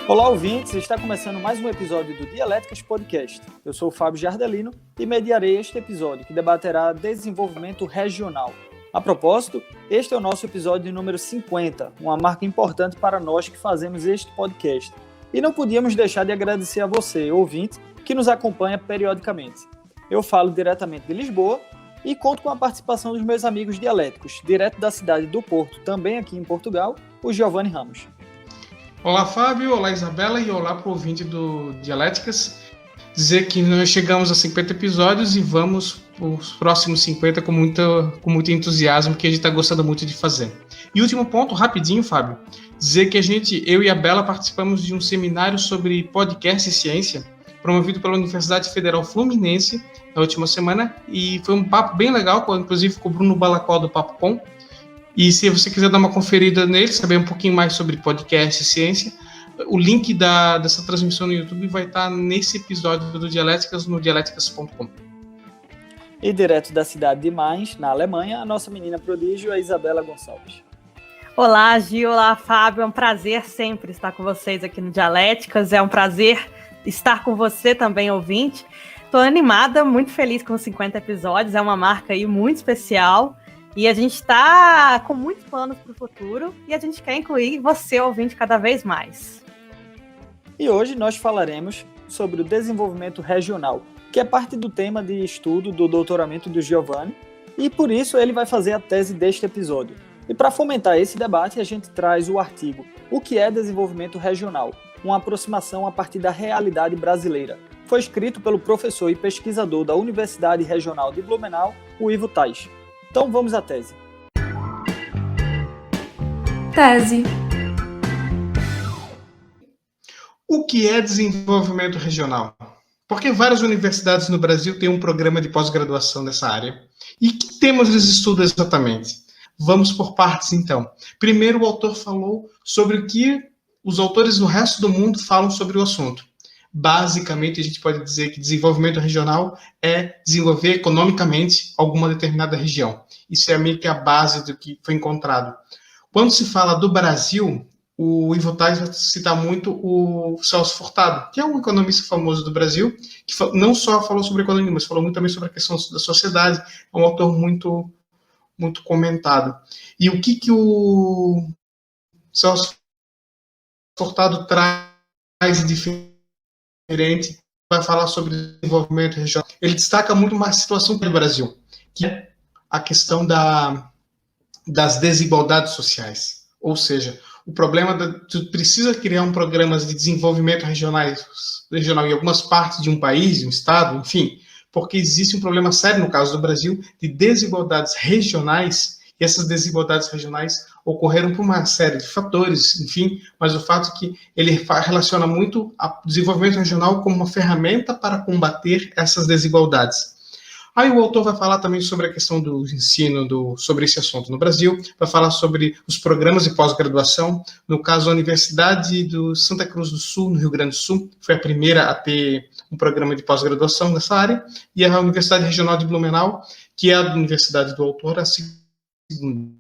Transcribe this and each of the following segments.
Olá, ouvintes! Está começando mais um episódio do Dialéticas Podcast. Eu sou o Fábio Jardelino e mediarei este episódio, que debaterá desenvolvimento regional. A propósito, este é o nosso episódio número 50, uma marca importante para nós que fazemos este podcast. E não podíamos deixar de agradecer a você, ouvinte, que nos acompanha periodicamente. Eu falo diretamente de Lisboa e conto com a participação dos meus amigos dialéticos, direto da cidade do Porto, também aqui em Portugal, o Giovanni Ramos. Olá, Fábio, olá, Isabela, e olá para o ouvinte do Dialéticas. Dizer que nós chegamos a 50 episódios e vamos para os próximos 50 com muito entusiasmo, que a gente está gostando muito de fazer. E último ponto, rapidinho, Fábio, dizer que eu e a Bela participamos de um seminário sobre podcast e ciência, promovido pela Universidade Federal Fluminense na última semana, e foi um papo bem legal, inclusive com o Bruno Balacó do Papo Com. E se você quiser dar uma conferida nele, saber um pouquinho mais sobre podcast e ciência, o link dessa transmissão no YouTube vai estar nesse episódio do Dialéticas, no dialéticas.com. E direto da cidade de Mainz, na Alemanha, a nossa menina prodígio, a Isabela Gonçalves. Olá, Gil, olá, Fábio, é um prazer sempre estar com vocês aqui no Dialéticas, é um prazer estar com você também, ouvinte. Estou animada, muito feliz com os 50 episódios, é uma marca aí muito especial. E a gente está com muitos planos para o futuro e a gente quer incluir você, ouvinte, cada vez mais. E hoje nós falaremos sobre o desenvolvimento regional, que é parte do tema de estudo do doutoramento do Giovanni, e por isso ele vai fazer a tese deste episódio. E para fomentar esse debate, a gente traz o artigo O que é desenvolvimento regional? Uma aproximação a partir da realidade brasileira. Foi escrito pelo professor e pesquisador da Universidade Regional de Blumenau, o Ivo Tais. Então vamos à tese. Tese. O que é desenvolvimento regional? Porque várias universidades no Brasil têm um programa de pós-graduação nessa área. E que temas eles estudam exatamente? Vamos por partes, então. Primeiro, o autor falou sobre o que os autores do resto do mundo falam sobre o assunto. Basicamente, a gente pode dizer que desenvolvimento regional é desenvolver economicamente alguma determinada região. Isso é meio que a base do que foi encontrado. Quando se fala do Brasil, o Ivo Tais vai citar muito o Celso Furtado, que é um economista famoso do Brasil, que não só falou sobre economia, mas falou muito também sobre a questão da sociedade. É um autor muito, muito comentado. E o que o Celso Furtado traz de diferente, vai falar sobre desenvolvimento regional. Ele destaca muito uma situação do Brasil, que é a questão das desigualdades sociais. Ou seja, o problema tu precisa criar um programa de desenvolvimento regional em algumas partes de um país, de um estado, enfim, porque existe um problema sério no caso do Brasil de desigualdades regionais, e essas desigualdades regionais ocorreram por uma série de fatores, enfim, mas o fato é que ele relaciona muito o desenvolvimento regional como uma ferramenta para combater essas desigualdades. Aí o autor vai falar também sobre a questão do ensino sobre esse assunto no Brasil, vai falar sobre os programas de pós-graduação. No caso, a Universidade do Santa Cruz do Sul, no Rio Grande do Sul, foi a primeira a ter um programa de pós-graduação nessa área, e a Universidade Regional de Blumenau, que é a universidade do autor, a segunda.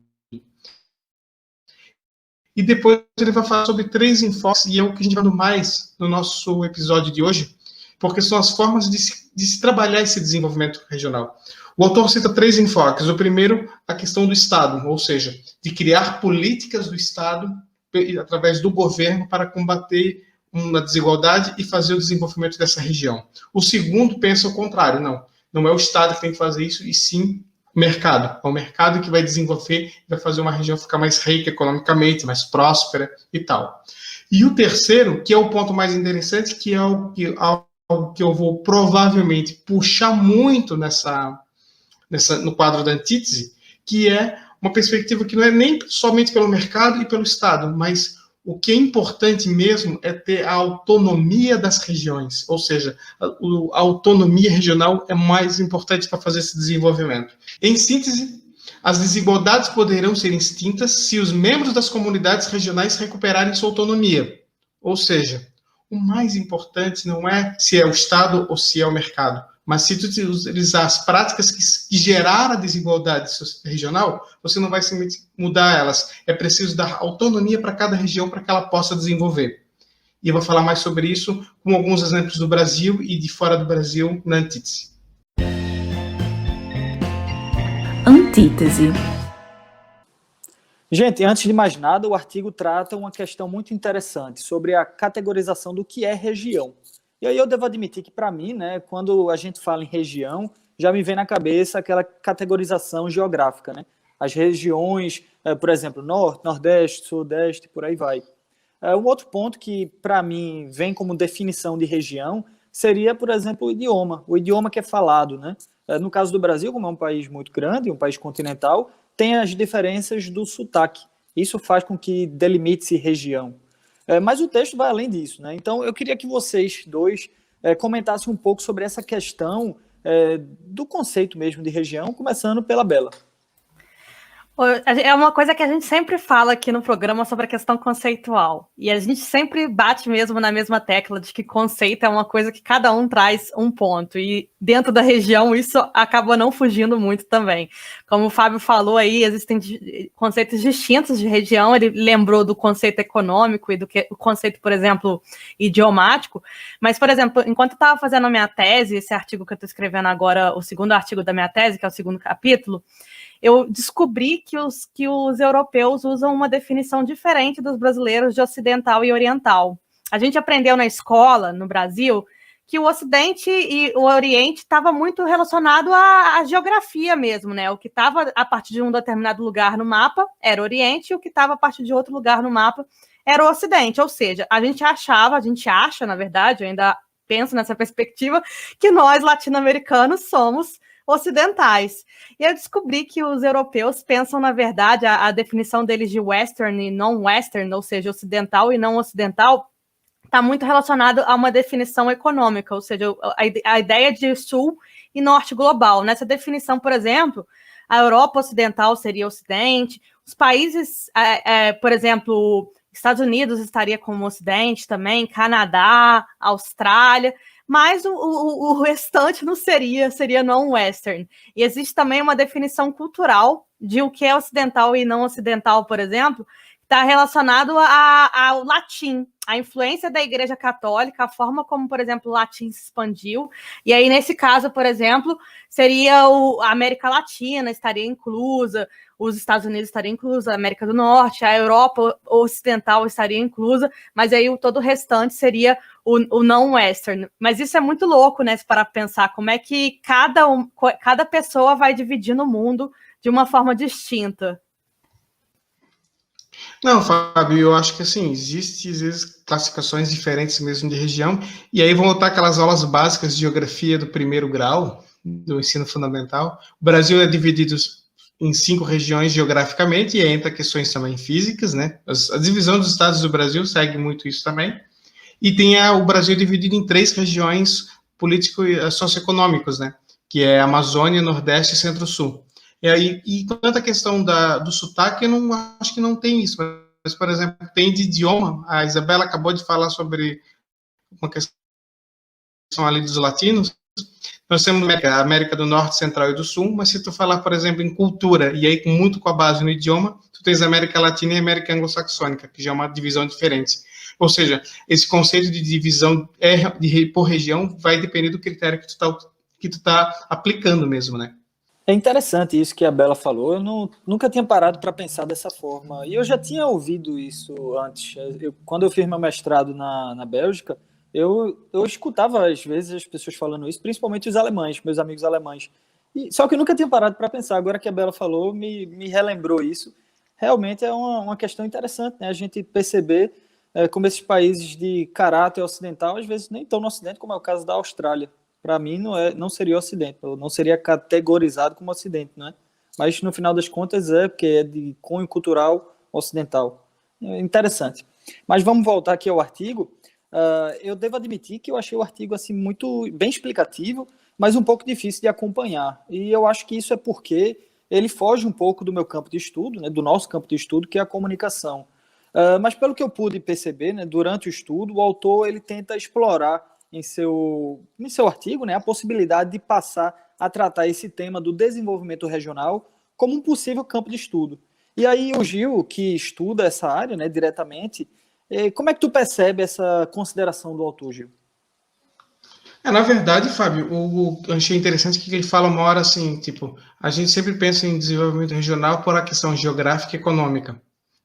E depois ele vai falar sobre 3 enfoques, e é o que a gente vai ver mais no nosso episódio de hoje, porque são as formas de se trabalhar esse desenvolvimento regional. O autor cita 3 enfoques. O primeiro, a questão do Estado, ou seja, de criar políticas do Estado através do governo para combater uma desigualdade e fazer o desenvolvimento dessa região. O segundo pensa o contrário, não é o Estado que tem que fazer isso, e sim o mercado. É o mercado que vai desenvolver, vai fazer uma região ficar mais rica economicamente, mais próspera e tal. E o terceiro, que é o ponto mais interessante, que é algo que eu vou provavelmente puxar muito no quadro da antítese, que é uma perspectiva que não é nem somente pelo mercado e pelo Estado, mas o que é importante mesmo é ter a autonomia das regiões, ou seja, a autonomia regional é mais importante para fazer esse desenvolvimento. Em síntese, as desigualdades poderão ser extintas se os membros das comunidades regionais recuperarem sua autonomia. Ou seja, o mais importante não é se é o Estado ou se é o mercado, mas se tu utilizar as práticas que geraram a desigualdade regional, você não vai simplesmente mudar elas. É preciso dar autonomia para cada região para que ela possa desenvolver. E eu vou falar mais sobre isso com alguns exemplos do Brasil e de fora do Brasil na antítese. Antítese. Gente, antes de mais nada, o artigo trata uma questão muito interessante sobre a categorização do que é região. E aí eu devo admitir que, para mim, né, quando a gente fala em região, já me vem na cabeça aquela categorização geográfica, né? As regiões, por exemplo, Norte, Nordeste, Sudeste, por aí vai. Um outro ponto que, para mim, vem como definição de região seria, por exemplo, o idioma que é falado, né? No caso do Brasil, como é um país muito grande, um país continental, tem as diferenças do sotaque. Isso faz com que delimite-se região. Mas o texto vai além disso, né? Então, eu queria que vocês dois comentassem um pouco sobre essa questão do conceito mesmo de região, começando pela Bela. É uma coisa que a gente sempre fala aqui no programa sobre a questão conceitual. E a gente sempre bate mesmo na mesma tecla de que conceito é uma coisa que cada um traz um ponto. E dentro da região isso acaba não fugindo muito também. Como o Fábio falou aí, existem conceitos distintos de região. Ele lembrou do conceito econômico e do conceito, por exemplo, idiomático. Mas, por exemplo, enquanto eu estava fazendo a minha tese, esse artigo que eu estou escrevendo agora, o segundo artigo da minha tese, que é o segundo capítulo, eu descobri que os europeus usam uma definição diferente dos brasileiros de ocidental e oriental. A gente aprendeu na escola, no Brasil, que o Ocidente e o Oriente estava muito relacionado à geografia mesmo, né? O que estava a partir de um determinado lugar no mapa era o Oriente, e o que estava a partir de outro lugar no mapa era o Ocidente. Ou seja, a gente acha, na verdade, eu ainda penso nessa perspectiva, que nós, latino-americanos, somos ocidentais. E eu descobri que os europeus pensam, na verdade, a definição deles de western e non-western, ou seja, ocidental e não ocidental, está muito relacionado a uma definição econômica, ou seja, a ideia de sul e norte global. Nessa definição, por exemplo, a Europa ocidental seria ocidente, os países, por exemplo, Estados Unidos estaria como ocidente também, Canadá, Austrália, mas o restante não seria não-western. E existe também uma definição cultural de o que é ocidental e não ocidental, por exemplo, que está relacionado ao latim, a influência da Igreja Católica, a forma como, por exemplo, o latim se expandiu. E aí, nesse caso, por exemplo, seria a América Latina estaria inclusa, os Estados Unidos estariam inclusos, a América do Norte, a Europa Ocidental estaria inclusa, mas aí todo o restante seria o não-western. Mas isso é muito louco, né, para pensar como é que cada pessoa vai dividindo o mundo de uma forma distinta. Não, Fábio, eu acho que assim, existem às vezes classificações diferentes mesmo de região, e aí vão voltar aquelas aulas básicas de geografia do primeiro grau, do ensino fundamental. O Brasil é dividido em 5 regiões geograficamente, e aí entra questões também físicas, né? A divisão dos estados do Brasil segue muito isso também. E tem o Brasil dividido em 3 regiões político e socioeconômicas, né? Que é Amazônia, Nordeste e Centro-Sul. E quanto à questão do sotaque, eu não acho que não tem isso. Mas, por exemplo, tem de idioma. A Isabela acabou de falar sobre uma questão ali dos latinos. Nós temos a América do Norte, Central e do Sul, mas se tu falar, por exemplo, em cultura, e aí muito com a base no idioma, tu tens a América Latina e a América Anglo-Saxônica, que já é uma divisão diferente. Ou seja, esse conceito de divisão por região vai depender do critério que tu tá aplicando mesmo, né? É interessante isso que a Bela falou, eu nunca tinha parado para pensar dessa forma, e eu já tinha ouvido isso antes. Quando eu fiz meu mestrado na Bélgica, eu escutava às vezes as pessoas falando isso, principalmente os alemães, meus amigos alemães. Só que eu nunca tinha parado para pensar, agora que a Bela falou, me relembrou isso. Realmente é uma questão interessante, né? A gente perceber como esses países de caráter ocidental, às vezes nem estão no Ocidente, como é o caso da Austrália. Para mim, não seria Ocidente, não seria categorizado como Ocidente, não é? Mas, no final das contas, porque é de cunho cultural ocidental. É interessante. Mas vamos voltar aqui ao artigo. Eu devo admitir que eu achei o artigo assim, muito bem explicativo, mas um pouco difícil de acompanhar. E eu acho que isso é porque ele foge um pouco do meu campo de estudo, né, do nosso campo de estudo, que é a comunicação. Mas, pelo que eu pude perceber, né, durante o estudo, o autor ele tenta explorar em seu artigo, né, a possibilidade de passar a tratar esse tema do desenvolvimento regional como um possível campo de estudo. E aí o Gil, que estuda essa área, né, diretamente, Como é que tu percebe essa consideração do autor, Gil? Na verdade, Fábio, eu achei interessante que ele fala uma hora assim, tipo, a gente sempre pensa em desenvolvimento regional por a questão geográfica e econômica,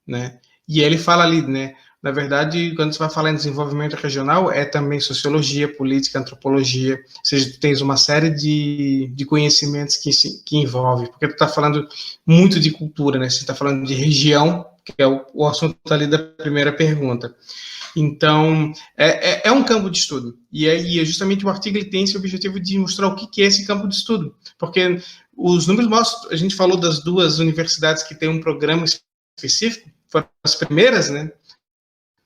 né? E ele fala ali, né? Na verdade, quando você vai falar em desenvolvimento regional, é também sociologia, política, antropologia, ou seja, tu tens uma série de conhecimentos que envolve, porque tu está falando muito de cultura, né? Você está falando de região, que é o assunto ali da primeira pergunta. Então, é um campo de estudo. E aí, justamente o artigo ele tem esse objetivo de mostrar o que é esse campo de estudo. Porque os números mostram, a gente falou das 2 universidades que têm um programa específico, foram as primeiras, né?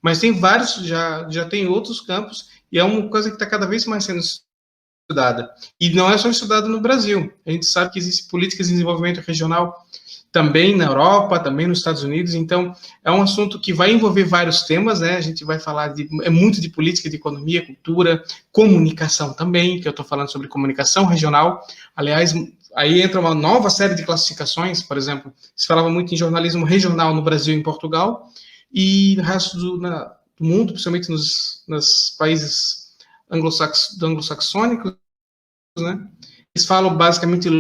Mas tem vários, já tem outros campos, e é uma coisa que está cada vez mais sendo estudada. E não é só estudada no Brasil. A gente sabe que existem políticas de desenvolvimento regional também na Europa, também nos Estados Unidos, então é um assunto que vai envolver vários temas, né? A gente vai falar muito de política, de economia, cultura, comunicação também, que eu estou falando sobre comunicação regional. Aliás, aí entra uma nova série de classificações, por exemplo, se falava muito em jornalismo regional no Brasil e em Portugal, e no resto do mundo, principalmente nos países anglo-saxônicos, né? Eles falam basicamente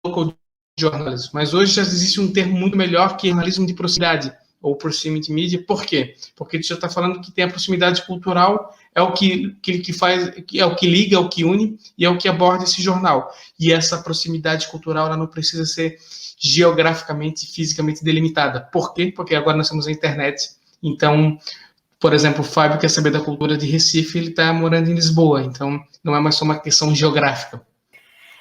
local jornalismo, mas hoje já existe um termo muito melhor que jornalismo de proximidade, ou proximity media. Por quê? Porque você já está falando que tem a proximidade cultural, é o que faz, é o que liga, é o que une, e é o que aborda esse jornal. E essa proximidade cultural ela não precisa ser geograficamente, fisicamente delimitada. Por quê? Porque agora nós temos a internet. Então, por exemplo, o Fábio quer saber da cultura de Recife, ele está morando em Lisboa, então não é mais só uma questão geográfica.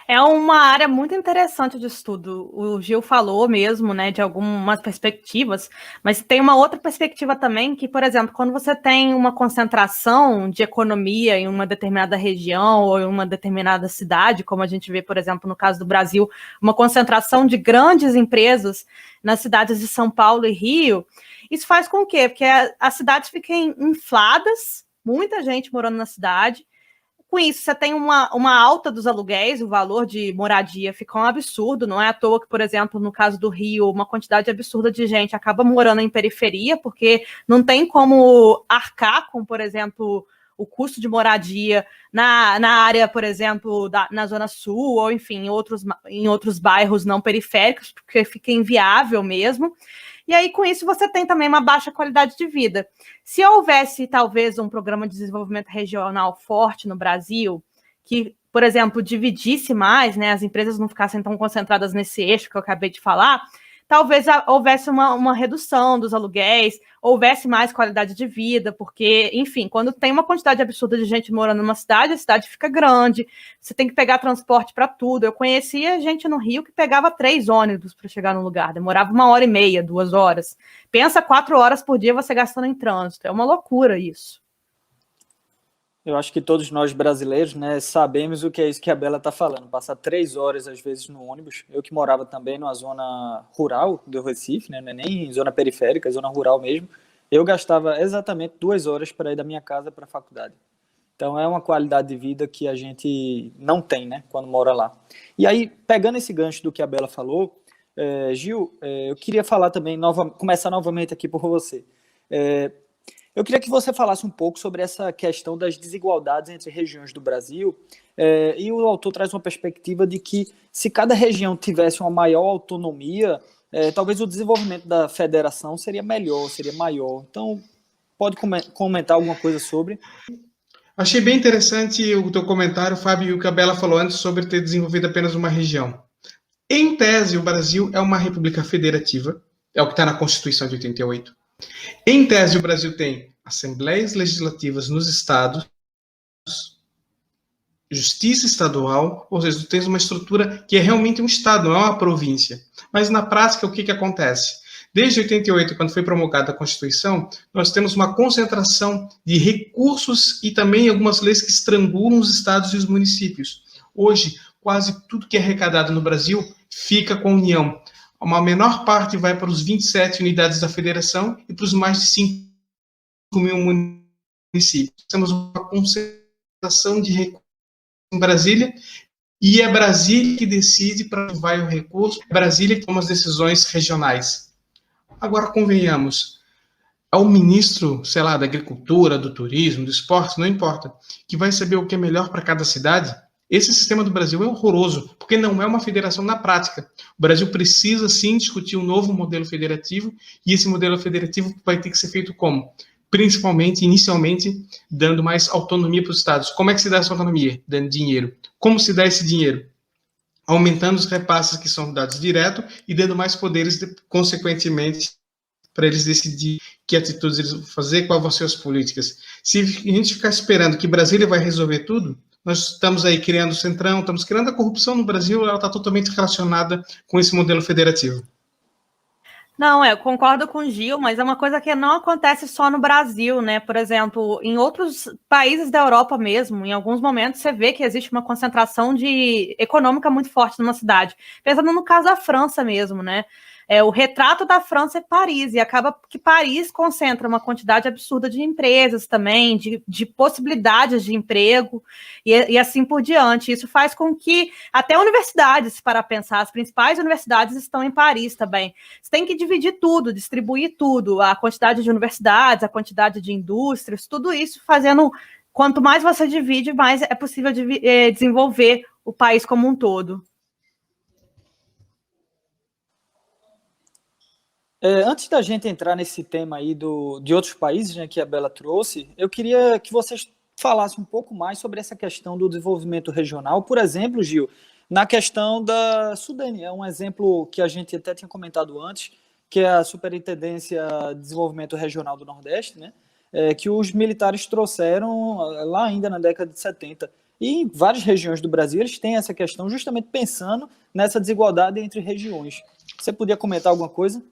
É uma área muito interessante de estudo. O Gil falou mesmo, né, de algumas perspectivas, mas tem uma outra perspectiva também que, por exemplo, quando você tem uma concentração de economia em uma determinada região ou em uma determinada cidade, como a gente vê, por exemplo, no caso do Brasil, uma concentração de grandes empresas nas cidades de São Paulo e Rio, isso faz com que as cidades fiquem infladas, muita gente morando na cidade. Com isso, você tem uma alta dos aluguéis, o valor de moradia fica um absurdo, não é à toa que, por exemplo, no caso do Rio, uma quantidade absurda de gente acaba morando em periferia, porque não tem como arcar com, por exemplo, o custo de moradia na área, por exemplo, na Zona Sul, ou enfim, em outros bairros não periféricos, porque fica inviável mesmo. E aí, com isso, você tem também uma baixa qualidade de vida. Se houvesse, talvez, um programa de desenvolvimento regional forte no Brasil, que, por exemplo, dividisse mais, né, as empresas não ficassem tão concentradas nesse eixo que eu acabei de falar, talvez houvesse uma redução dos aluguéis, houvesse mais qualidade de vida, porque, enfim, quando tem uma quantidade absurda de gente morando numa cidade, a cidade fica grande, você tem que pegar transporte para tudo. Eu conhecia gente no Rio que pegava 3 ônibus para chegar no lugar, demorava 1h30, 2 horas. Pensa 4 horas por dia você gastando em trânsito, é uma loucura isso. Eu acho que todos nós brasileiros, né, sabemos o que é isso que a Bela está falando. Passar 3 horas, às vezes, no ônibus. Eu que morava também numa zona rural do Recife, né, não é nem zona periférica, é zona rural mesmo. Eu gastava exatamente 2 horas para ir da minha casa para a faculdade. Então, é uma qualidade de vida que a gente não tem, né, quando mora lá. E aí, pegando esse gancho do que a Bela falou, Gil, eu queria falar também, começar novamente aqui por você. Eu queria que você falasse um pouco sobre essa questão das desigualdades entre regiões do Brasil, e o autor traz uma perspectiva de que se cada região tivesse uma maior autonomia, talvez o desenvolvimento da federação seria melhor, seria maior. Então, pode comentar alguma coisa sobre? Achei bem interessante o teu comentário, Fábio, e o que a Bela falou antes sobre ter desenvolvido apenas uma região. Em tese, o Brasil é uma república federativa, é o que está na Constituição de 88. Em tese, o Brasil tem assembleias legislativas nos estados, justiça estadual, ou seja, tu tens uma estrutura que é realmente um estado, não é uma província. Mas na prática, o que acontece? Desde 88, quando foi promulgada a Constituição, nós temos uma concentração de recursos e também algumas leis que estrangulam os estados e os municípios. Hoje, quase tudo que é arrecadado no Brasil fica com a União. Uma menor parte vai para os 27 unidades da federação e para os mais de 5 mil municípios. Temos uma concentração de recursos em Brasília e é Brasília que decide para onde vai o recurso, é Brasília que toma as decisões regionais. Agora, convenhamos, ao ministro, sei lá, da agricultura, do turismo, do esporte, não importa, que vai saber o que é melhor para cada cidade. Esse sistema do Brasil é horroroso, porque não é uma federação na prática. O Brasil precisa, sim, discutir um novo modelo federativo, e esse modelo federativo vai ter que ser feito como? Principalmente, inicialmente, dando mais autonomia para os estados. Como é que se dá essa autonomia? Dando dinheiro. Como se dá esse dinheiro? Aumentando os repasses que são dados direto e dando mais poderes, consequentemente, para eles decidir que atitudes eles vão fazer, quais vão ser as políticas. Se a gente ficar esperando que Brasília vai resolver tudo, nós estamos aí criando o Centrão, estamos criando a corrupção no Brasil, ela está totalmente relacionada com esse modelo federativo. Não, eu concordo com o Gil, mas é uma coisa que não acontece só no Brasil, né? Por exemplo, em outros países da Europa mesmo, em alguns momentos você vê que existe uma concentração econômica muito forte numa cidade. Pensando no caso da França mesmo, né? O retrato da França é Paris, e acaba que Paris concentra uma quantidade absurda de empresas também, de possibilidades de emprego, e assim por diante. Isso faz com que até universidades, para pensar, as principais universidades estão em Paris também. Você tem que dividir tudo, distribuir tudo, a quantidade de universidades, a quantidade de indústrias, tudo isso fazendo... Quanto mais você divide, mais é possível desenvolver o país como um todo. Antes da gente entrar nesse tema aí de outros países, né, que a Bela trouxe, eu queria que vocês falassem um pouco mais sobre essa questão do desenvolvimento regional. Por exemplo, Gil, na questão da Sudene, é um exemplo que a gente até tinha comentado antes, que é a Superintendência de Desenvolvimento Regional do Nordeste, né, que os militares trouxeram lá ainda na década de 70. E em várias regiões do Brasil eles têm essa questão justamente pensando nessa desigualdade entre regiões. Você podia comentar alguma coisa?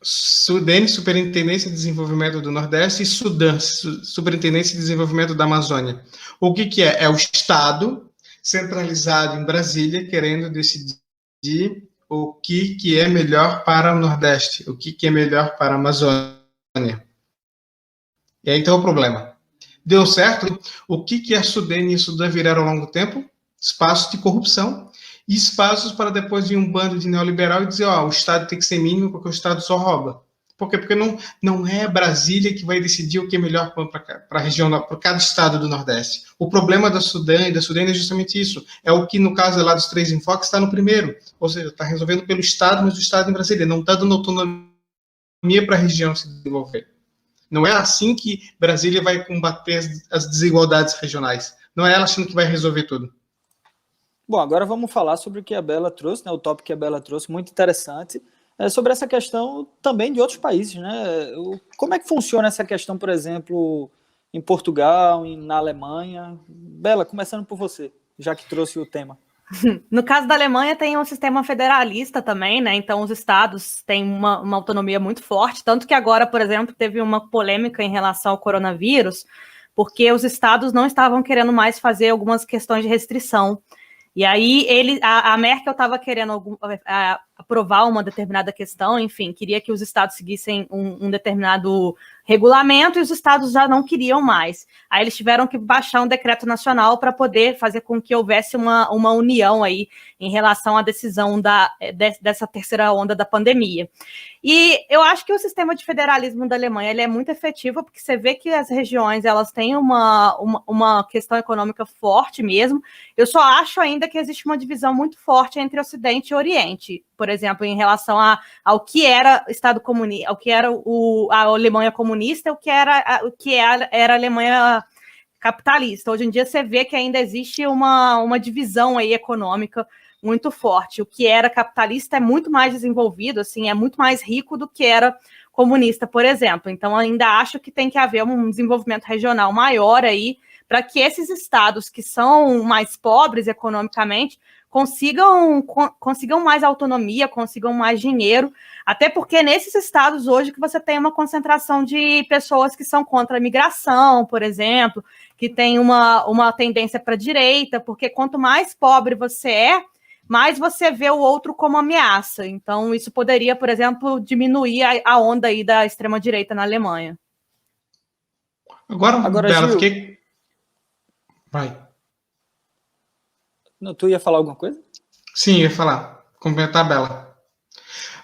Sudene, Superintendência de Desenvolvimento do Nordeste, e Sudã, Superintendência de Desenvolvimento da Amazônia. O que é? É o Estado centralizado em Brasília querendo decidir o que é melhor para o Nordeste, o que é melhor para a Amazônia. E aí então o problema. Deu certo? O que a Sudene e a Sudã viraram ao longo do tempo? Espaços de corrupção e espaços para depois vir um bando de neoliberal e dizer, o Estado tem que ser mínimo porque o Estado só rouba. Por quê? Porque não é Brasília que vai decidir o que é melhor para a região, para cada estado do Nordeste. O problema da Sudã e da Sudene é justamente isso. É o que, no caso lá dos 3 enfoques, está no primeiro. Ou seja, está resolvendo pelo Estado, mas o Estado em Brasília. Não está dando autonomia para a região se desenvolver. Não é assim que Brasília vai combater as desigualdades regionais. Não é ela achando que vai resolver tudo. Bom, agora vamos falar sobre o que a Bela trouxe, né? O tópico que a Bela trouxe, muito interessante, sobre essa questão também de outros países, né? Como é que funciona essa questão, por exemplo, em Portugal, na Alemanha? Bela, começando por você, já que trouxe o tema. No caso da Alemanha, tem um sistema federalista também, né? Então, os estados têm uma autonomia muito forte, tanto que agora, por exemplo, teve uma polêmica em relação ao coronavírus, porque os estados não estavam querendo mais fazer algumas questões de restrição. E aí a Merkel estava querendo aprovar uma determinada questão, enfim, queria que os estados seguissem um determinado regulamento e os estados já não queriam mais. Aí eles tiveram que baixar um decreto nacional para poder fazer com que houvesse uma união aí em relação à decisão dessa terceira onda da pandemia. E eu acho que o sistema de federalismo da Alemanha ele é muito efetivo, porque você vê que as regiões elas têm uma questão econômica forte mesmo. Eu só acho ainda que existe uma divisão muito forte entre Ocidente e Oriente, por exemplo, em relação ao que era Estado comunista, ao que era a Alemanha comunista, o que era a Alemanha capitalista. Hoje em dia você vê que ainda existe uma divisão aí econômica muito forte. O que era capitalista é muito mais desenvolvido, assim, é muito mais rico do que era comunista, por exemplo. Então, ainda acho que tem que haver um desenvolvimento regional maior aí, para que esses estados que são mais pobres economicamente consigam mais autonomia, consigam mais dinheiro, até porque nesses estados hoje que você tem uma concentração de pessoas que são contra a migração, por exemplo, que tem uma tendência para a direita, porque quanto mais pobre você é, mais você vê o outro como ameaça. Então, isso poderia, por exemplo, diminuir a onda aí da extrema-direita na Alemanha. Agora Bela, Gil, fiquei... Vai. Tu ia falar alguma coisa? Sim, ia falar. Complementar a Bela.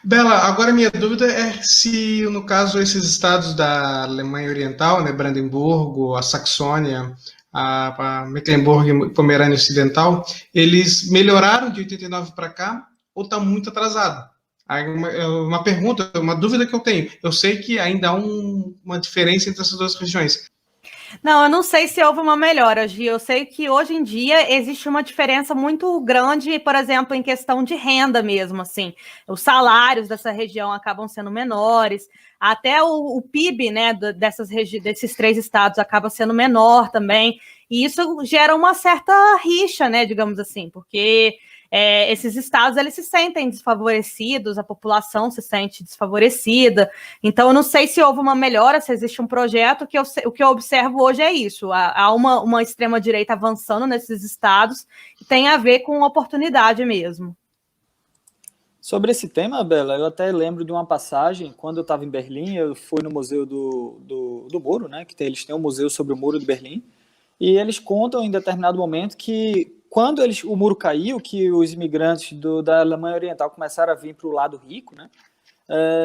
Bela, agora minha dúvida é se, no caso, esses estados da Alemanha Oriental, né, Brandemburgo, a Saxônia, a Mecklenburg e Pomerânia Ocidental, eles melhoraram de 89 para cá ou está muito atrasado? Aí uma pergunta, uma dúvida que eu tenho. Eu sei que ainda há uma diferença entre essas duas regiões. Não, eu não sei se houve uma melhora, Gi. Eu sei que hoje em dia existe uma diferença muito grande, por exemplo, em questão de renda mesmo, assim. Os salários dessa região acabam sendo menores, até o PIB, né, desses 3 estados acaba sendo menor também, e isso gera uma certa rixa, né, digamos assim, porque esses estados, eles se sentem desfavorecidos, a população se sente desfavorecida. Então, eu não sei se houve uma melhora, se existe um projeto, o que eu observo hoje é isso. Há uma extrema-direita avançando nesses estados, que tem a ver com oportunidade mesmo. Sobre esse tema, Bela, eu até lembro de uma passagem, quando eu estava em Berlim, eu fui no Museu do Muro, né, eles têm um museu sobre o Muro de Berlim, e eles contam em determinado momento que quando o muro caiu, que os imigrantes da Alemanha Oriental começaram a vir para o lado rico, né,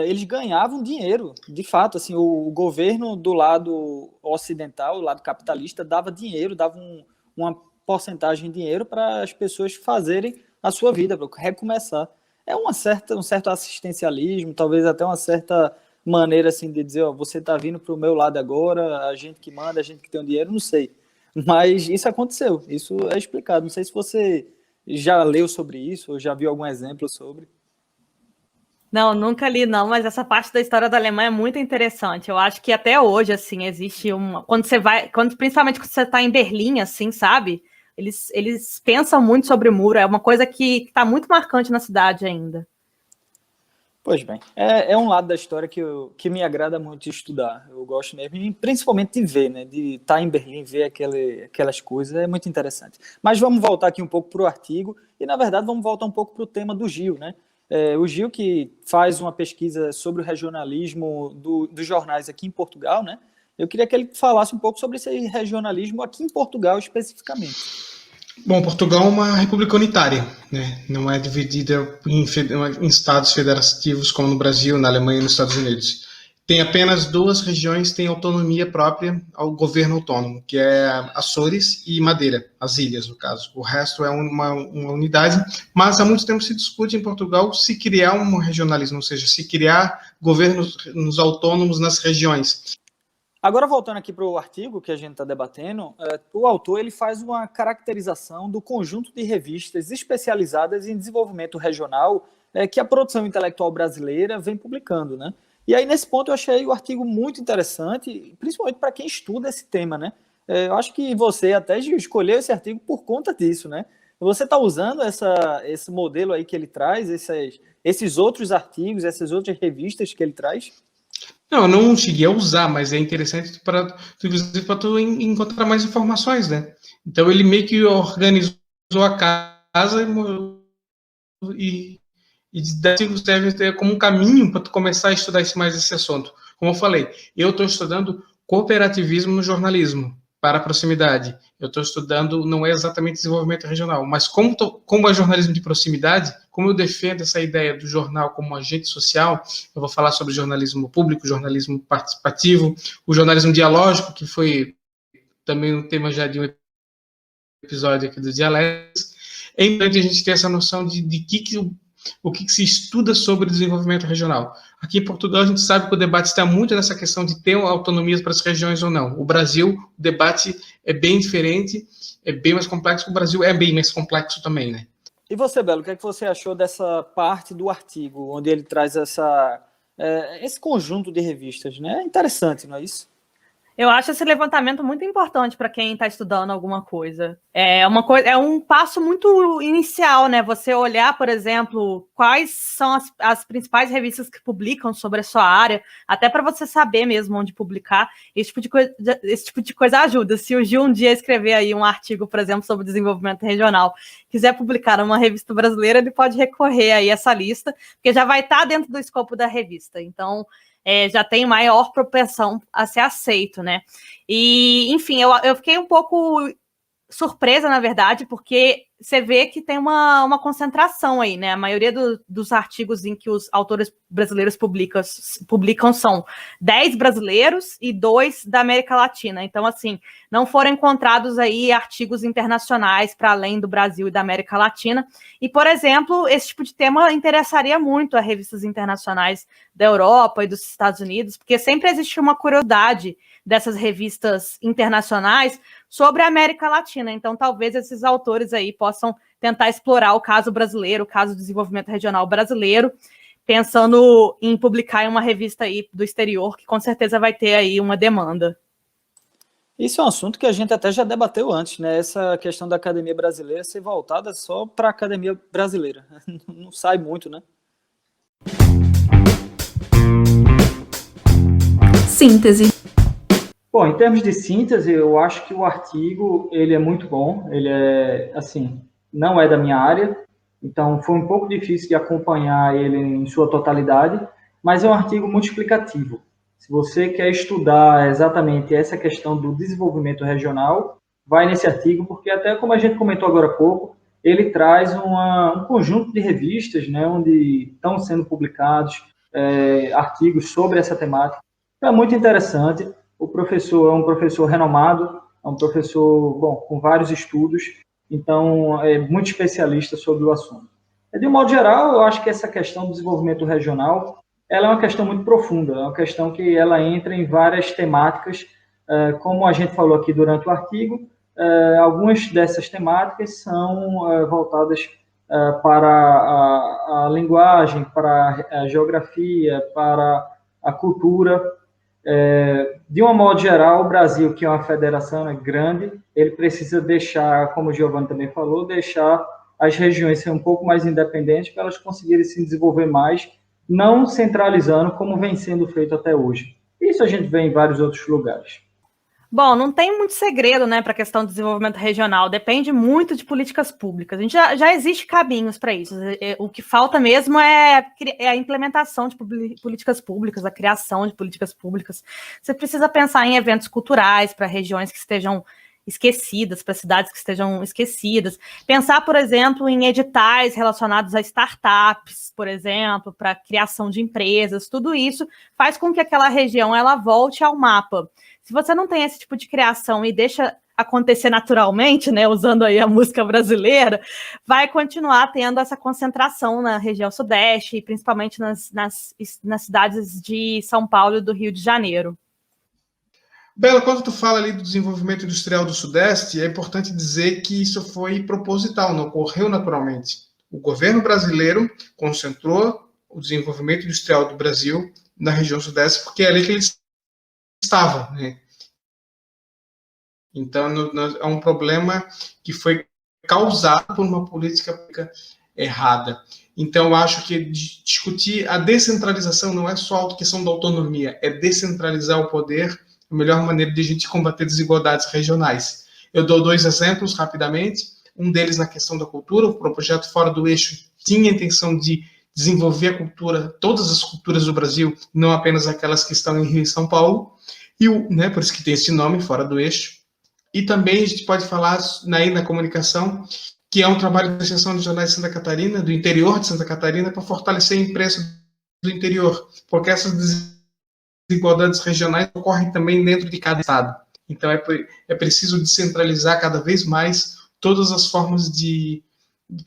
eles ganhavam dinheiro, de fato, assim, o governo do lado ocidental, o lado capitalista, dava dinheiro, dava uma porcentagem de dinheiro para as pessoas fazerem a sua vida, para recomeçar. É um certo assistencialismo, talvez até uma certa maneira assim de dizer, ó, você está vindo para o meu lado agora, a gente que manda, a gente que tem o dinheiro, não sei. Mas isso aconteceu, isso é explicado. Não sei se você já leu sobre isso, ou já viu algum exemplo sobre. Não, nunca li, não, mas essa parte da história da Alemanha é muito interessante. Eu acho que até hoje, assim, existe uma. Principalmente quando você está em Berlim, assim, sabe? Eles pensam muito sobre o muro, é uma coisa que está muito marcante na cidade ainda. Pois bem, é um lado da história que me agrada muito estudar. Eu gosto mesmo, e principalmente de ver, né? De estar em Berlim, ver aquelas coisas, é muito interessante. Mas vamos voltar aqui um pouco para o artigo, e na verdade vamos voltar um pouco para o tema do Gil, né? O Gil, que faz uma pesquisa sobre o regionalismo dos jornais aqui em Portugal, né? Eu queria que ele falasse um pouco sobre esse regionalismo aqui em Portugal especificamente. Bom, Portugal é uma república unitária, né? Não é dividida em estados federativos como no Brasil, na Alemanha e nos Estados Unidos. Tem apenas 2 regiões que têm autonomia própria ao governo autônomo, que é Açores e Madeira, as ilhas, no caso. O resto é uma unidade, mas há muito tempo se discute em Portugal se criar um regionalismo, ou seja, se criar governos autônomos nas regiões. Agora, voltando aqui para o artigo que a gente está debatendo, o autor ele faz uma caracterização do conjunto de revistas especializadas em desenvolvimento regional que a produção intelectual brasileira vem publicando, né? E aí, nesse ponto, eu achei o artigo muito interessante, principalmente para quem estuda esse tema, né? Eu acho que você até escolheu esse artigo por conta disso, né? Você está usando esse modelo aí que ele traz, esses outros artigos, essas outras revistas que ele traz? Não, eu não cheguei a usar, mas é interessante inclusive para tu encontrar mais informações, né? Então ele meio que organizou a casa e serve como um caminho para tu começar a estudar mais esse assunto. Como eu falei, eu estou estudando cooperativismo no jornalismo para a proximidade. Eu estou estudando, não é exatamente desenvolvimento regional, mas como é jornalismo de proximidade, como eu defendo essa ideia do jornal como agente social, eu vou falar sobre jornalismo público, jornalismo participativo, o jornalismo dialógico, que foi também um tema já de um episódio aqui do Dialéticas. É importante a gente ter essa noção de o que se estuda sobre desenvolvimento regional. Aqui em Portugal, a gente sabe que o debate está muito nessa questão de ter autonomia para as regiões ou não. O Brasil, o debate é bem diferente, é bem mais complexo. O Brasil é bem mais complexo também, né? E você, Belo, o que é que você achou dessa parte do artigo, onde ele traz esse conjunto de revistas, né? É interessante, não é isso? Eu acho esse levantamento muito importante para quem está estudando alguma coisa. É um passo muito inicial, né? Você olhar, por exemplo, quais são as principais revistas que publicam sobre a sua área, até para você saber mesmo onde publicar. Esse tipo de coisa ajuda. Se o Gil um dia escrever aí um artigo, por exemplo, sobre desenvolvimento regional, quiser publicar numa revista brasileira, ele pode recorrer aí a essa lista, porque já vai estar dentro do escopo da revista. Então, já tem maior propensão a ser aceito, né? E, enfim, eu fiquei um pouco surpresa, na verdade, porque você vê que tem uma concentração aí, né? A maioria dos artigos em que os autores brasileiros publicam são 10 brasileiros e 2 da América Latina. Então, assim, não foram encontrados aí artigos internacionais para além do Brasil e da América Latina. E, por exemplo, esse tipo de tema interessaria muito a revistas internacionais da Europa e dos Estados Unidos, porque sempre existe uma curiosidade dessas revistas internacionais sobre a América Latina. Então, talvez esses autores aí possam tentar explorar o caso brasileiro, o caso do desenvolvimento regional brasileiro, pensando em publicar em uma revista aí do exterior, que com certeza vai ter aí uma demanda. Isso é um assunto que a gente até já debateu antes, né? Essa questão da academia brasileira ser voltada só para a academia brasileira. Não sai muito, né? Síntese. Bom, em termos de síntese, eu acho que o artigo ele é muito bom. Ele é, assim, não é da minha área, então foi um pouco difícil de acompanhar ele em sua totalidade, mas é um artigo muito explicativo. Se você quer estudar exatamente essa questão do desenvolvimento regional, vai nesse artigo, porque até como a gente comentou agora há pouco, ele traz um conjunto de revistas, né, onde estão sendo publicados artigos sobre essa temática. Então, é muito interessante. O professor é um professor renomado, é um professor, bom, com vários estudos, então é muito especialista sobre o assunto. De um modo geral, eu acho que essa questão do desenvolvimento regional, ela é uma questão muito profunda, é uma questão que ela entra em várias temáticas, como a gente falou aqui durante o artigo, algumas dessas temáticas são voltadas para a linguagem, para a geografia, para a cultura. De um modo geral, o Brasil, que é uma federação grande, ele precisa deixar, como o Giovanni também falou, deixar as regiões ser um pouco mais independentes para elas conseguirem se desenvolver mais, não centralizando como vem sendo feito até hoje. Isso a gente vê em vários outros lugares. Bom, não tem muito segredo, né, para a questão do desenvolvimento regional. Depende muito de políticas públicas. A gente já existe caminhos para isso. O que falta mesmo é a implementação de políticas públicas, a criação de políticas públicas. Você precisa pensar em eventos culturais para regiões que estejam esquecidas, para cidades que estejam esquecidas. Pensar, por exemplo, em editais relacionados a startups, por exemplo, para criação de empresas. Tudo isso faz com que aquela região ela volte ao mapa. Se você não tem esse tipo de criação e deixa acontecer naturalmente, né, usando aí a música brasileira, vai continuar tendo essa concentração na região sudeste, principalmente nas cidades de São Paulo e do Rio de Janeiro. Bela, quando tu fala ali do desenvolvimento industrial do Sudeste, é importante dizer que isso foi proposital, não ocorreu naturalmente. O governo brasileiro concentrou o desenvolvimento industrial do Brasil na região Sudeste, porque é ali que eles estavam, né? Então, é um problema que foi causado por uma política pública errada. Então, eu acho que discutir a descentralização não é só a questão da autonomia, é descentralizar o poder, a melhor maneira de a gente combater desigualdades regionais. Eu dou 2 exemplos rapidamente. Um deles na questão da cultura. O projeto Fora do Eixo tinha a intenção de desenvolver a cultura, todas as culturas do Brasil, não apenas aquelas que estão em Rio e São Paulo, e por isso que tem esse nome, Fora do Eixo. E também a gente pode falar aí na comunicação, que é um trabalho da Associação de Jornais de Santa Catarina, do interior de Santa Catarina, para fortalecer a imprensa do interior, porque essas desigualdades regionais ocorrem também dentro de cada estado. Então é preciso descentralizar cada vez mais todas as formas de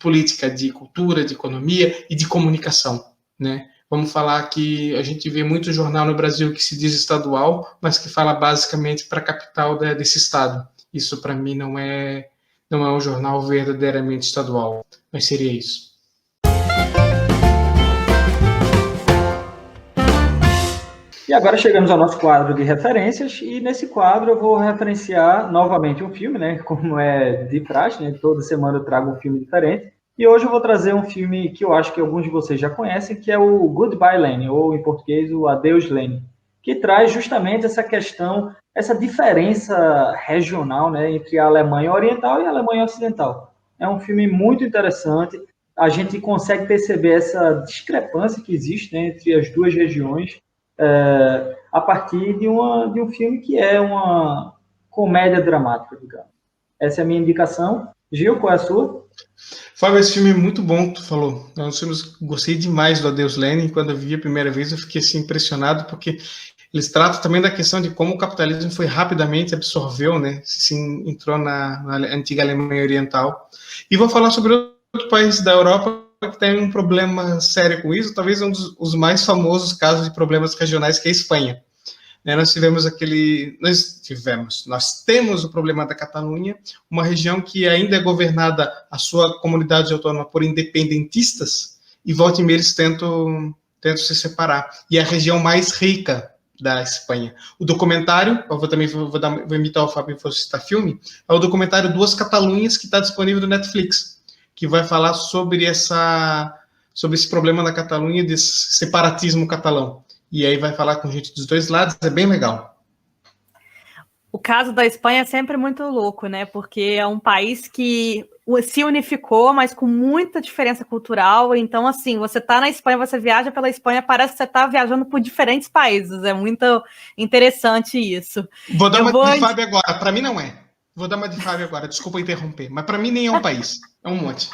política, de cultura, de economia e de comunicação, né? Vamos falar que a gente vê muito jornal no Brasil que se diz estadual, mas que fala basicamente para a capital desse estado. Isso, para mim, não é um jornal verdadeiramente estadual, mas seria isso. E agora chegamos ao nosso quadro de referências, e nesse quadro eu vou referenciar novamente um filme, né? Como é de praxe, né? Toda semana eu trago um filme diferente. E hoje eu vou trazer um filme que eu acho que alguns de vocês já conhecem, que é o Goodbye Lenin, ou em português, o Adeus Lenin, que traz justamente essa questão, essa diferença regional, né, entre a Alemanha Oriental e a Alemanha Ocidental. É um filme muito interessante, a gente consegue perceber essa discrepância que existe, né, entre as duas regiões, a partir de um filme que é uma comédia dramática, digamos. Essa é a minha indicação. Gil, qual é a sua? Fábio, esse filme é muito bom, tu falou. É um dos filmes que gostei demais do Adeus Lenin. Quando eu vi a primeira vez, eu fiquei assim, impressionado, porque eles tratam também da questão de como o capitalismo foi rapidamente absorveu, né? Se entrou na antiga Alemanha Oriental. E vou falar sobre outro país da Europa que tem um problema sério com isso, talvez um dos mais famosos casos de problemas regionais, que é a Espanha. Nós temos o problema da Catalunha, uma região que ainda é governada, a sua comunidade autônoma, por independentistas, e volta e meia eles tentam se separar. E é a região mais rica da Espanha. O documentário, eu vou imitar o Fábio e vou citar filme, é o documentário Duas Catalunhas, que está disponível no Netflix, que vai falar sobre esse problema da Catalunha, desse separatismo catalão. E aí vai falar com gente dos dois lados, é bem legal. O caso da Espanha é sempre muito louco, né? Porque é um país que se unificou, mas com muita diferença cultural. Então, assim, você tá na Espanha, você viaja pela Espanha, parece que você tá viajando por diferentes países. É muito interessante isso. Vou dar uma de Fábio agora, para mim não é. Vou dar uma de Fábio agora, desculpa interromper, mas para mim nem é um país, é um monte.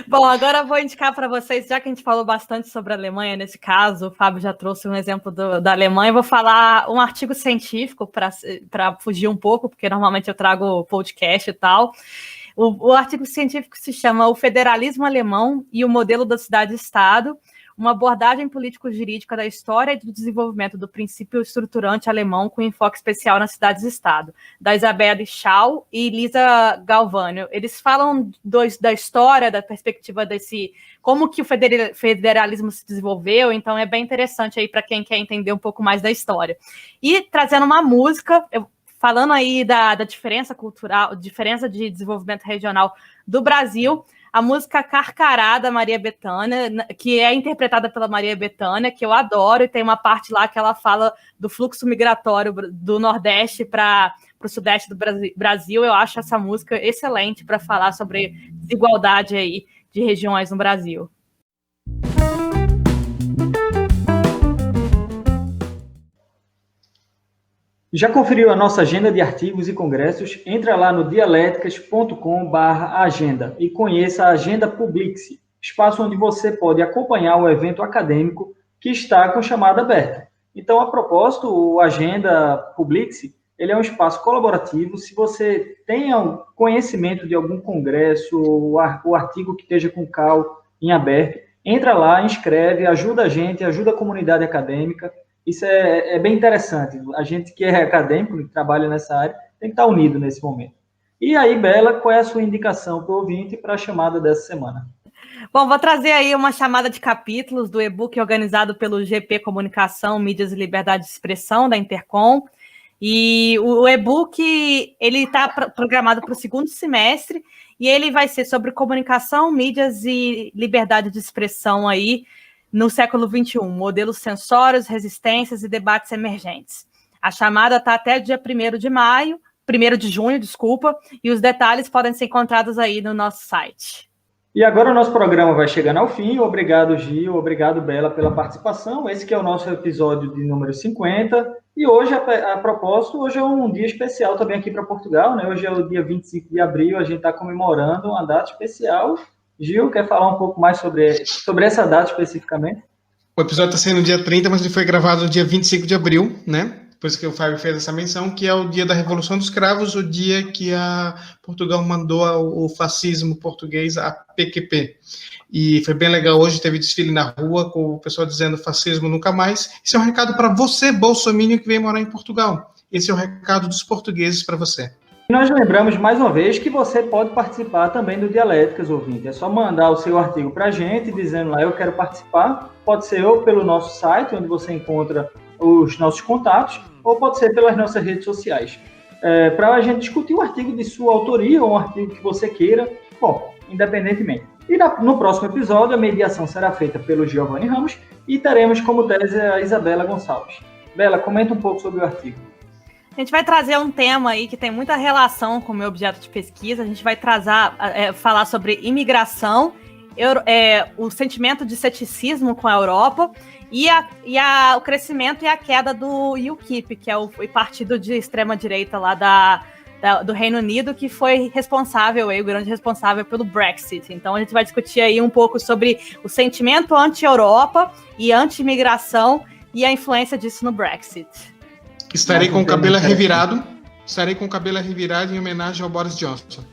Bom, agora eu vou indicar para vocês, já que a gente falou bastante sobre a Alemanha, nesse caso, o Fábio já trouxe um exemplo da Alemanha, eu vou falar um artigo científico para fugir um pouco, porque normalmente eu trago podcast e tal. O artigo científico se chama O Federalismo Alemão e o Modelo da Cidade-Estado, uma abordagem político-jurídica da história e do desenvolvimento do princípio estruturante alemão com enfoque especial nas cidades-estado, da Isabelle Schau e Lisa Galvani. Eles falam da história, da perspectiva como que o federalismo se desenvolveu, então é bem interessante aí para quem quer entender um pouco mais da história. E trazendo uma música, falando aí da diferença cultural, diferença de desenvolvimento regional do Brasil, a música Carcará, da Maria Bethânia, que é interpretada pela Maria Bethânia, que eu adoro, e tem uma parte lá que ela fala do fluxo migratório do Nordeste para o Sudeste do Brasil. Eu acho essa música excelente para falar sobre desigualdade aí de regiões no Brasil. Já conferiu a nossa agenda de artigos e congressos? Entra lá no dialeticas.com/agenda e conheça a Agenda Publix, espaço onde você pode acompanhar o evento acadêmico que está com chamada aberta. Então, a propósito, o Agenda Publix, ele é um espaço colaborativo. Se você tem conhecimento de algum congresso, o artigo que esteja com CAL em aberto, entra lá, inscreve, ajuda a gente, ajuda a comunidade acadêmica. Isso é bem interessante. A gente que é acadêmico, que trabalha nessa área, tem que estar unido nesse momento. E aí, Bela, qual é a sua indicação para o ouvinte para a chamada dessa semana? Bom, vou trazer aí uma chamada de capítulos do e-book organizado pelo GP Comunicação, Mídias e Liberdade de Expressão, da Intercom. E o e-book ele está programado para o segundo semestre e ele vai ser sobre comunicação, mídias e liberdade de expressão aí, no século XXI, modelos sensórios, resistências e debates emergentes. A chamada está até dia 1º de junho, e os detalhes podem ser encontrados aí no nosso site. E agora o nosso programa vai chegando ao fim. Obrigado, Gil, obrigado, Bela, pela participação. Esse que é o nosso episódio de número 50. E hoje, a propósito, hoje é um dia especial também aqui para Portugal, né? Hoje é o dia 25 de abril, a gente está comemorando uma data especial. Gil, quer falar um pouco mais sobre essa data especificamente? O episódio está saindo no dia 30, mas ele foi gravado no dia 25 de abril, né? Depois que o Fábio fez essa menção, que é o dia da Revolução dos Cravos, o dia que Portugal mandou o fascismo português, a PQP. E foi bem legal, hoje teve desfile na rua com o pessoal dizendo fascismo nunca mais. Esse é um recado para você, bolsominion, que vem morar em Portugal. Esse é o recado dos portugueses para você. Nós lembramos mais uma vez que você pode participar também do Dialéticas, ouvinte. É só mandar o seu artigo para a gente, dizendo lá, eu quero participar. Pode ser ou pelo nosso site, onde você encontra os nossos contatos, ou pode ser pelas nossas redes sociais. Para a gente discutir um artigo de sua autoria, ou um artigo que você queira, bom, independentemente. E no próximo episódio, a mediação será feita pelo Giovanni Ramos e teremos como tese a Isabela Gonçalves. Bela, comenta um pouco sobre o artigo. A gente vai trazer um tema aí que tem muita relação com o meu objeto de pesquisa. A gente vai falar sobre imigração, o sentimento de ceticismo com a Europa e o crescimento e a queda do UKIP, que é o partido de extrema-direita lá da do Reino Unido, que foi responsável, o grande responsável pelo Brexit. Então a gente vai discutir aí um pouco sobre o sentimento anti-Europa e anti-imigração e a influência disso no Brexit. Estarei com o cabelo revirado em homenagem ao Boris Johnson.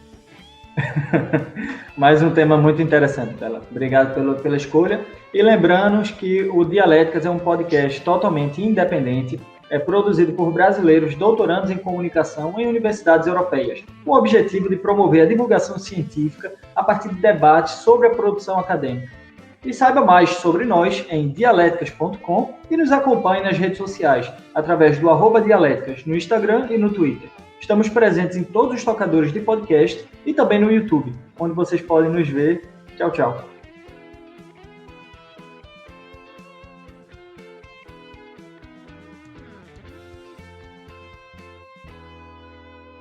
Mais um tema muito interessante, Bela. Obrigado pela escolha. E lembrando que o Dialéticas é um podcast totalmente independente, é produzido por brasileiros doutorandos em comunicação em universidades europeias, com o objetivo de promover a divulgação científica a partir de debates sobre a produção acadêmica. E saiba mais sobre nós em dialéticas.com e nos acompanhe nas redes sociais, através do @dialéticas no Instagram e no Twitter. Estamos presentes em todos os tocadores de podcast e também no YouTube, onde vocês podem nos ver. Tchau, tchau.